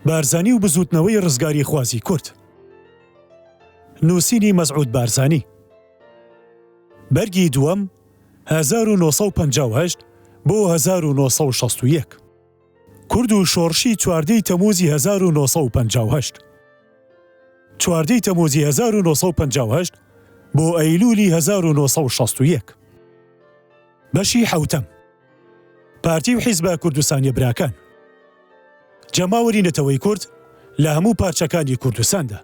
بارزانی و بزوتنەوەی ڕزگاری خوازی کورد. نووسینی مەسعود بارزانی. بەرگی دووەم 1958 بۆ 1961. کورد و شۆڕشی چواردەی تەمووزی 1958. چواردەی تەمووزی 1958 بۆ ئەیلولی 1961. بەشی حەوتەم. پارتی و حیزبە کوردستانی براکان. جەماوەری نەتەوەی کورد لە هەموو پارچەکانی کوردستاندا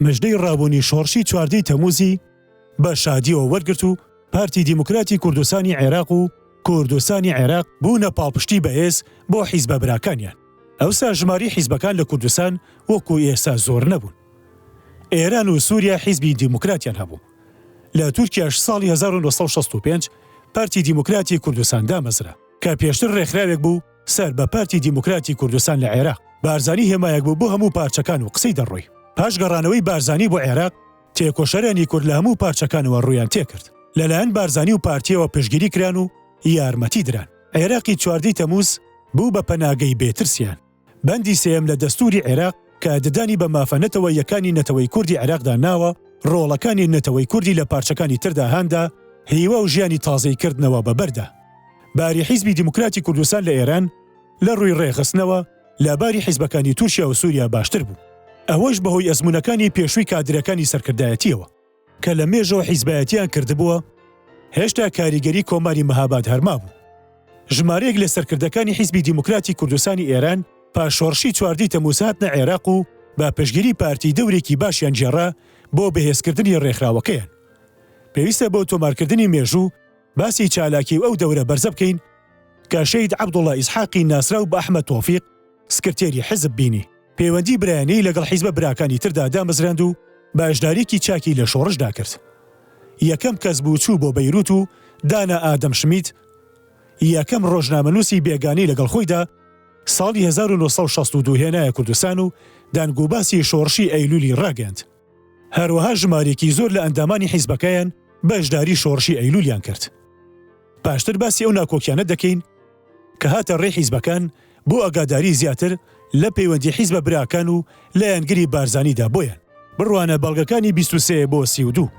مژدەی ڕابوونی شۆڕشی چواردەی تەمووزی بە شادیەوە وەرگرت و پارتی دیموکراتی کوردستانی عێراق و کوردستانی عێراق بوونە پاڵپشتی بەهێز بۆ حیزبە براکانیان. ئەوسا ژماری حیزبەکان لە کوردستان وەکو ئێستا زۆر نەبوون. ئێران و سووریا حیزبی دیموکراتیان هەبوو. لە تورکیاش ساڵی 1965 پارتی دیموکراتی کوردستان دامەزرا کە پێشتر ڕێکخراوێک بوو سەر بە پارتی دیموکراتی کوردستان لە عێراق. بارزانی هێمایەک بوو بۆ هەموو پارچەکان و قسەی دەڕۆی. پاش گەڕانەوەی بارزانی بۆ عێراق تێکۆشەرانی کورد لە هەموو پارچەکانەوە ڕوویان تێکرد. لەلایەن بارزانی و پارتیەوە پشتگیری کران و یارمەتی دران. عێراقی چواردەی تەمووز بوو بە پەناگەی بێترسیان. بەندی سێم لە دەستوری عێراق کە ددانی بە مافەنەتەوە یەکانی نەتەوەی کوردی عێراقدا ناوە ڕۆڵەکانی نەتەوەی کوردی لە پارچەکانی تردا هاندا هیوە و ژیانی تازەی کردنەوە بەبەردا. باری حیزبی دیموکراتی کوردستان لە ئێران لە ڕووی ڕێخستنەوە لە باری حیزبەکانی تورکیا و سووریا باشتر بوو. ئەوەش بەهۆی ئەزمونەکانی پێشووی کادرەکانی سەرکردایەتیەوە کە لە مێژەوە حیزبایەتیان کردبووە هێشتا کاریگەری کۆماری مەهاباد هەرما بوو. ژمارەیەک لە سەرکردەکانی حیزبی دیموکراتی کوردستانی ئێران پاشۆڕشی چواردەی تەمووز هاتنە عێراق و بە پشتگیری پارتی دەورێکی باشیان جێڕا بۆ بەهێزکردنی ڕێکخراوەکەیان. پێویستە بۆ تۆمارکردنی مێژوو باسی چالاکی و ئەو دەورە بەرزە بکەین کە شەید عەبدوڵڵا ئیسحاقی ناسرا و بە ئەحمەد تۆفیق سکرتێری حزب بینی. پەیوەندی برایانەی لەگەڵ حیزبە براکانی تردا دامەزراند و باشداریکی چاکی لە شۆڕشدا کرد. یەکەم کەس بوو چوو بۆ بەیروت و دانا ئادەم شمیت یەکەم ڕۆژنامەنووسی بێگانەی لەگەڵ خۆیدا ساڵی 1962 هێنایە کوردستان و دانگوباسی شۆڕشی ئەیلولی ڕاگەاند. هەروەها ژمارێکی زۆر لە ئەندامانی حیزبەکەیان بەشداری شۆڕشی ئەیلولیان کرد. پاشتر باسی ئەو ناکۆکیانە دەکەین کە هاتە ڕێ حیزبەکان بۆ ئەگاداری زیاتر لە پەیوەندی حیزبە براکان و لە یانگری بارزانیدا بۆیان. بڕوانە بەڵگەکانی 23 بۆ 32.